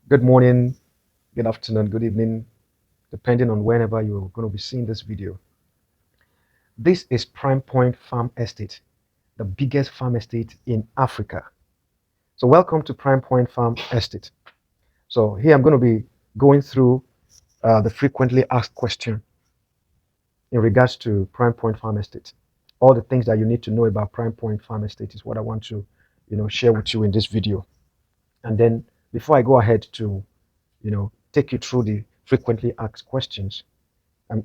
Good morning, good afternoon, good evening, depending on whenever you're going to be seeing this video. This is Prymepoint Farm Estate, the biggest farm estate in Africa. So welcome to Prymepoint Farm Estate. So here I'm going to be going through the frequently asked question in regards to Prymepoint Farm Estate. All the things that you need to know about Prymepoint Farm Estate is what I want to, share with you in this video. And then before I go ahead to, take you through the frequently asked questions, I'm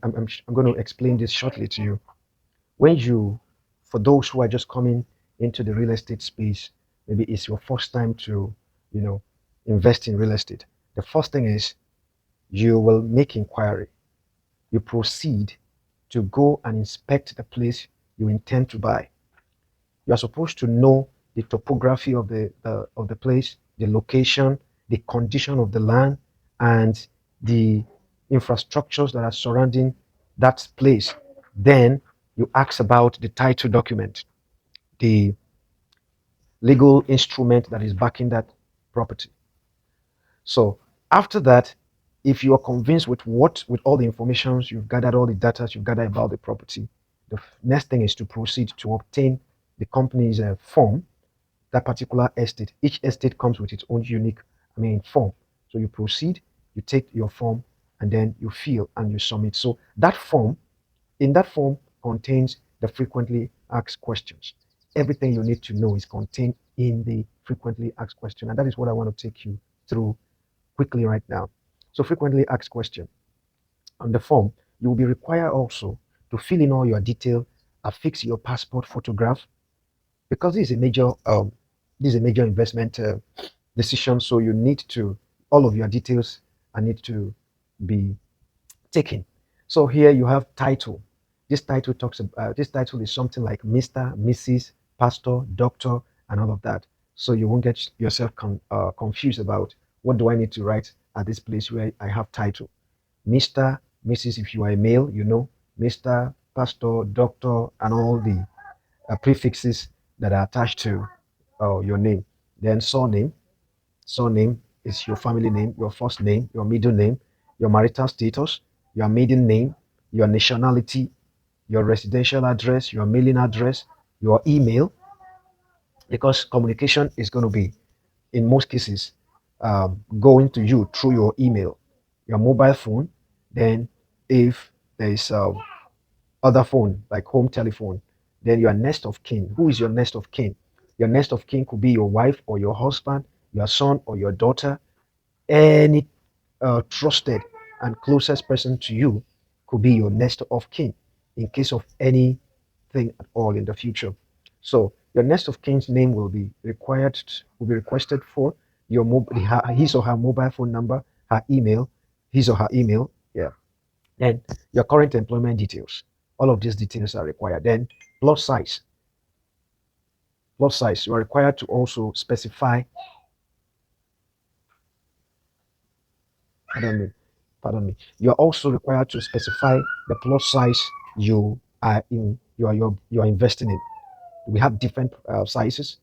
going to explain this shortly to you. When you, for those who are just coming into the real estate space, maybe it's your first time to, you know, invest in real estate. The first thing is you will make inquiry. You proceed to go and inspect the place you intend to buy. You are supposed to know the topography of the place, the location, the condition of the land, and the infrastructures that are surrounding that place. Then you ask about the title document, the legal instrument that is backing that property. So after that, if you are convinced with all the information you've gathered, all the data you've gathered about the property, the next thing is to proceed to obtain the company's form, that particular estate. Each estate comes with its own unique, form. So you proceed, you take your form, and then you fill and you submit. So in that form contains the frequently asked questions. Everything you need to know is contained in the frequently asked question, and that is what I want to take you through quickly right now. So frequently asked question. On the form, you will be required also to fill in all your detail, affix your passport photograph, because this is a major investment decision. So you need to all of your details are need to be taken. So here you have title. This title is something like Mr., Mrs., Pastor, Doctor, and all of that. So you won't get yourself confused about what do I need to write at this place where I have title. Mr., Mrs. If you are a male, Mr., Pastor, Doctor, and all the prefixes that are attached to your name. Then surname. Surname is your family name, your first name, your middle name, your marital status, your maiden name, your nationality, your residential address, your mailing address, your email, because communication is going to be, in most cases, going to you through your email, your mobile phone. Then, if there is other phone like home telephone, then your next of kin. Who is your next of kin? Your next of kin could be your wife or your husband, your son or your daughter. Any trusted and closest person to you could be your next of kin in case of anything at all in the future. So your next of kin's name will be requested for your his or her mobile phone number, her email, his or her email. Yeah. Then your current employment details. All of these details are required. Then plot size. Plot size. You are required to also specify. Pardon me. Pardon me. You are also required to specify the plot size you are investing in. We have different sizes.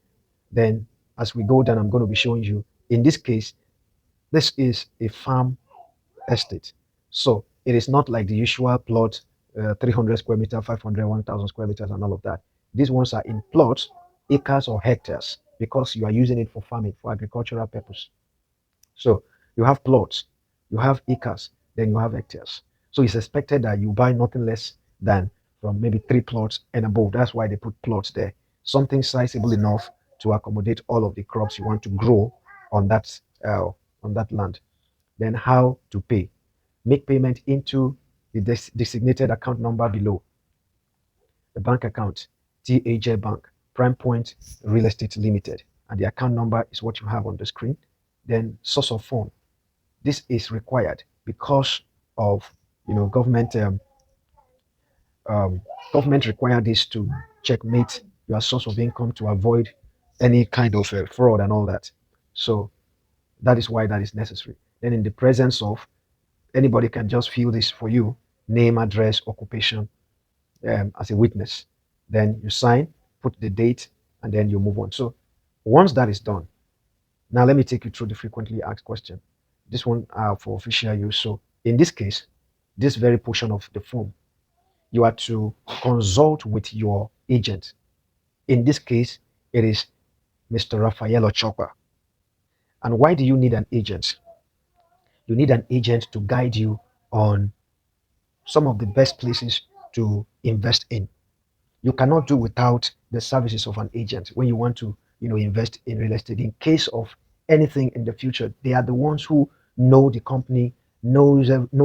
Then as we go down, I'm going to be showing you. In this case, this is a farm estate. So it is not like the usual plot, 300 square meter, 500, 1,000 square meters, and all of that. These ones are in plots, acres or hectares, because you are using it for farming, for agricultural purpose. So you have plots, you have acres, then you have hectares. So it's expected that you buy nothing less than from maybe 3 plots and above. That's why they put plots there. Something sizable enough to accommodate all of the crops you want to grow on that land. Then how to pay. Make payment into the designated account number below. The bank account, TAJ Bank, Prymepoint Real Estate Limited. And the account number is what you have on the screen. Then source of fund. This is required because of government government require this to checkmate your source of income to avoid any kind of fraud and all that. So that is why that is necessary. Then in the presence of anybody can just fill this for you, name, address, occupation, as a witness. Then you sign, put the date, and then you move on. So once that is done, now let me take you through the frequently asked question. This one for official use. So in this case, this very portion of the form, you are to consult with your agent. In this case, it is Mr. Raphael Ochopa. And why do you need an agent? You need an agent to guide you on some of the best places to invest in. You cannot do without the services of an agent when you want to, invest in real estate. In case of anything in the future, they are the ones who know the company, know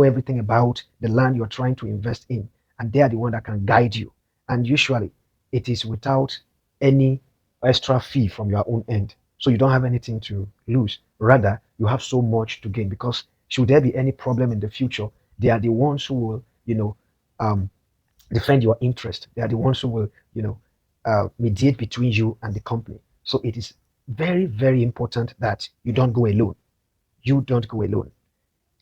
everything about the land you're trying to invest in, and they are the one that can guide you. And usually, it is without any extra fee from your own end, so you don't have anything to lose. Rather, you have so much to gain because should there be any problem in the future, they are the ones who will, um, defend your interest. They are the ones who will, mediate between you and the company. So it is very, very important that you don't go alone. You don't go alone.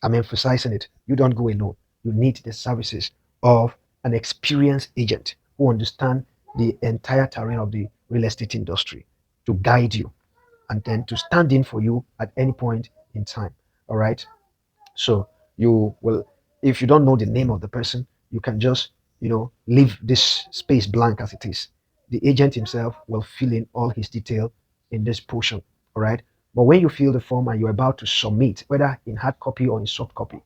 I'm emphasizing it. You don't go alone. You need the services of an experienced agent who understand the entire terrain of the real estate industry to guide you and then to stand in for you at any point in time. All right. So you will, if you don't know the name of the person, you can just, leave this space blank as it is. The agent himself will fill in all his detail in this portion. All right. But when you fill the form and you're about to submit, whether in hard copy or in soft copy,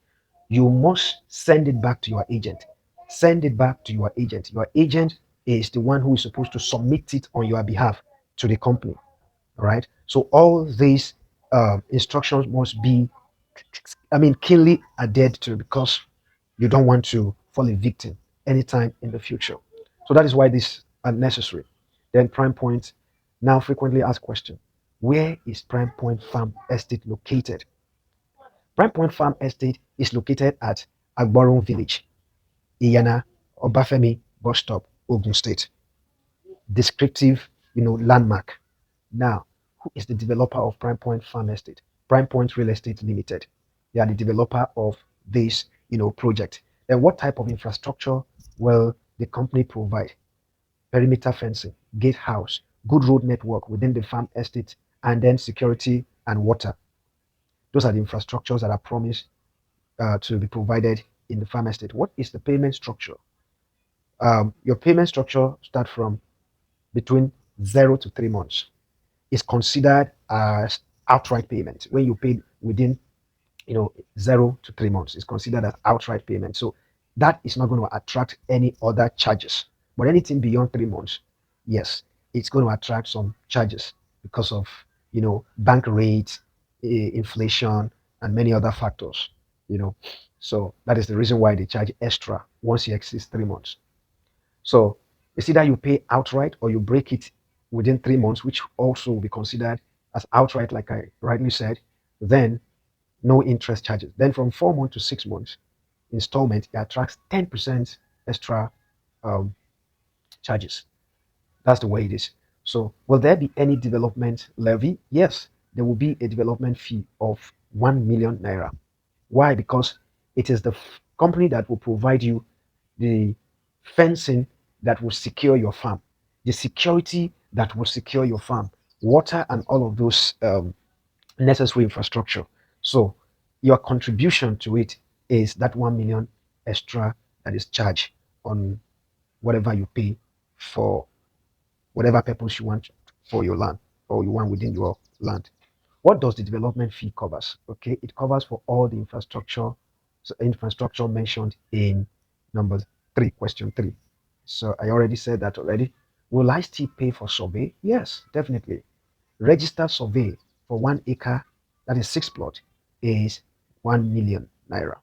you must send it back to your agent. Send it back to your agent. Your agent is the one who is supposed to submit it on your behalf to the company. All right. So all these instructions must be, keenly adhered to because you don't want to fall a victim anytime in the future. So that is why these are necessary. Then Prime Point, now frequently asked question: where is Prime Point Farm Estate located? Prime Point Farm Estate is located at Agboron Village, Iyana, Obafemi Bus Stop, Ogun State. Descriptive, landmark. Now, who is the developer of Prime Point Farm Estate? Prime Point Real Estate Limited. They are the developer of this, project. Then what type of infrastructure will the company provide? Perimeter fencing, gatehouse, good road network within the farm estate, and then security and water. Those are the infrastructures that are promised to be provided in the farm estate. What is the payment structure? Your payment structure start from between 0 to 3 months. Is considered as outright payment. When you pay within 0 to 3 months, is considered as outright payment. So that is not going to attract any other charges. But anything beyond 3 months, yes, it's going to attract some charges because of bank rates, inflation, and many other factors. You know, so that is the reason why they charge extra once you exceed 3 months. So it's either you pay outright or you break it within 3 months, which also will be considered as outright, like I rightly said. Then no interest charges. Then from 4 months to 6 months installment, it attracts 10% extra um, charges. That's the way it is. So will there be any development levy? Yes, there will be a development fee of 1 million naira. Why? Because it is the company that will provide you the fencing that will secure your farm, the security that will secure your farm, water, and all of those necessary infrastructure. So your contribution to it is that 1 million extra that is charged on whatever you pay for whatever purpose you want for your land or you want within your land. What does the development fee covers? Okay, it covers for all the infrastructure, so infrastructure mentioned in number 3, question 3. So I already said that already. Will I still pay for survey? Yes, definitely. Registered survey for 1 acre, that is 6 plot, is 1 million naira.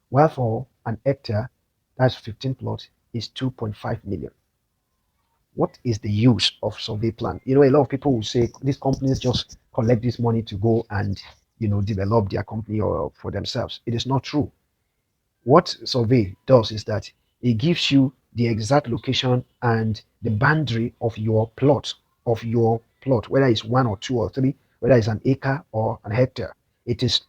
While for an hectare, that's 15 plot, is 2.5 million. What is the use of survey plan? A lot of people will say these companies just collect this money to go and develop their company or for themselves. It is not true. What survey does is that it gives you the exact location and the boundary of your plot, whether it's 1 or 2 or 3, whether it's an acre or an hectare. It is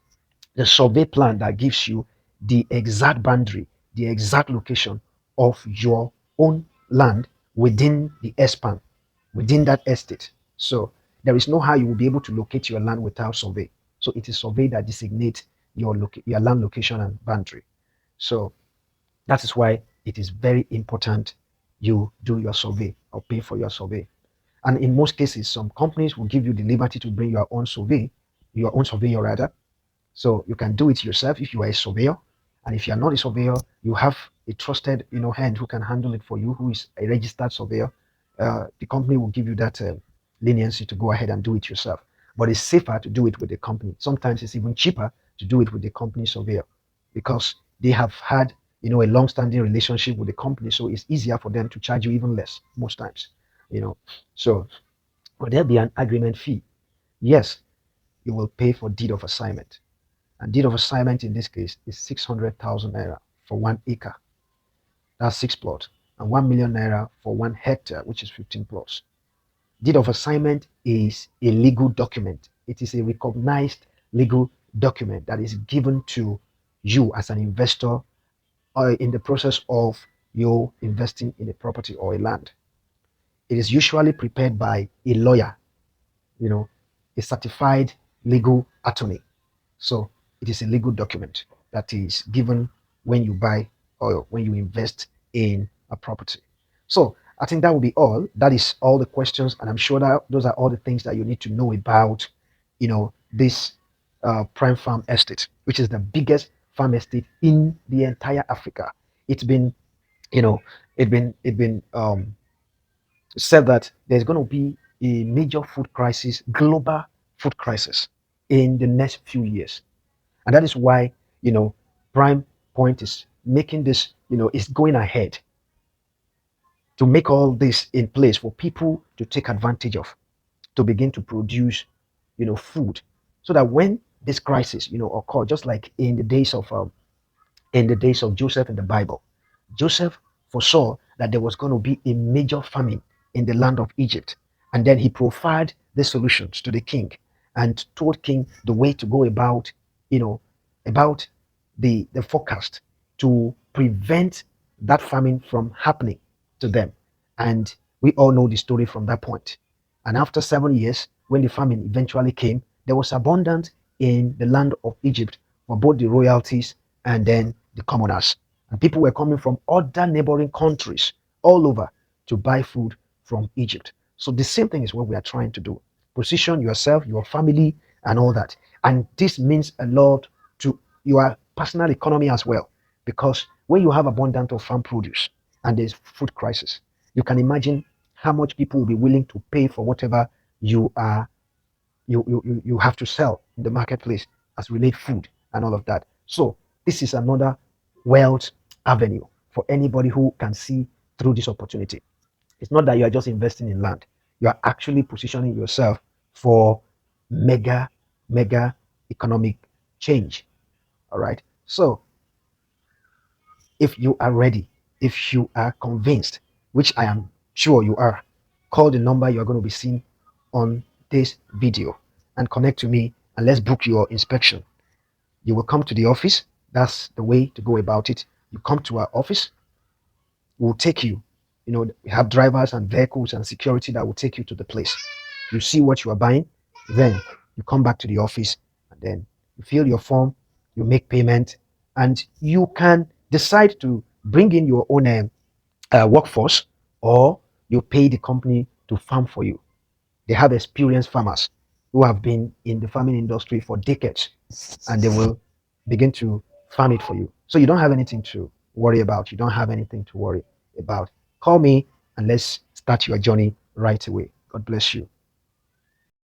the survey plan that gives you the exact boundary, the exact location of your own land within the span, within that estate. So there is no how you will be able to locate your land without survey. So it is survey that designates your land location and boundary. So that is why it is very important you do your survey or pay for your survey. And in most cases, some companies will give you the liberty to bring your own surveyor rather. So you can do it yourself if you are a surveyor. And if you are not a surveyor, you have a trusted, hand who can handle it for you, who is a registered surveyor. The company will give you that leniency to go ahead and do it yourself. But it's safer to do it with the company. Sometimes it's even cheaper to do it with the company surveyor because they have had, a long-standing relationship with the company. So it's easier for them to charge you even less most times, So will there be an agreement fee? Yes, you will pay for deed of assignment. And deed of assignment in this case is 600,000 naira for 1 acre. That's 6 plots. And 1 million naira for 1 hectare, which is 15 plots. Deed of assignment is a legal document. It is a recognized legal document that is given to you as an investor in the process of you investing in a property or a land. It is usually prepared by a lawyer, you know, a certified legal attorney. So it is a legal document that is given when you buy or when you invest in a property. So I think that will be all. That is all the questions, and I'm sure that those are all the things that you need to know about, this prime farm estate, which is the biggest farm estate in the entire Africa. It's been, you know, it been said that there's going to be a major food crisis, global food crisis, in the next few years. And that is why, Prime Point is making this, is going ahead to make all this in place for people to take advantage of, to begin to produce, food, so that when this crisis, occur, just like in the days of Joseph in the Bible. Joseph foresaw that there was going to be a major famine in the land of Egypt. And then he profiled the solutions to the king and told king the way to go about, you know, about the forecast to prevent that famine from happening to them. And we all know the story from that point. And after 7 years, when the famine eventually came, there was abundance in the land of Egypt for both the royalties and then the commoners. And people were coming from other neighboring countries all over to buy food from Egypt. So the same thing is what we are trying to do. Position yourself, your family, and all that. And this means a lot to your personal economy as well. Because when you have abundance of farm produce and there's food crisis, you can imagine how much people will be willing to pay for whatever you are you have to sell in the marketplace as relate food and all of that. So this is another wealth avenue for anybody who can see through this opportunity. It's not that you are just investing in land. You are actually positioning yourself for mega, mega economic change. All right. So if you are ready, if you are convinced, which I am sure you are, call the number you are going to be seeing on this video and connect to me, and let's book your inspection. You will come to the office. That's the way to go about it. You come to our office. We'll take you. We have drivers and vehicles and security that will take you to the place. You see what you are buying. Then you come back to the office and then you fill your form, you make payment, and you can decide to bring in your own workforce, or you pay the company to farm for you. They have experienced farmers who have been in the farming industry for decades, and they will begin to farm it for you. So you don't have anything to worry about. You don't have anything to worry about. Call me and let's start your journey right away. God bless you.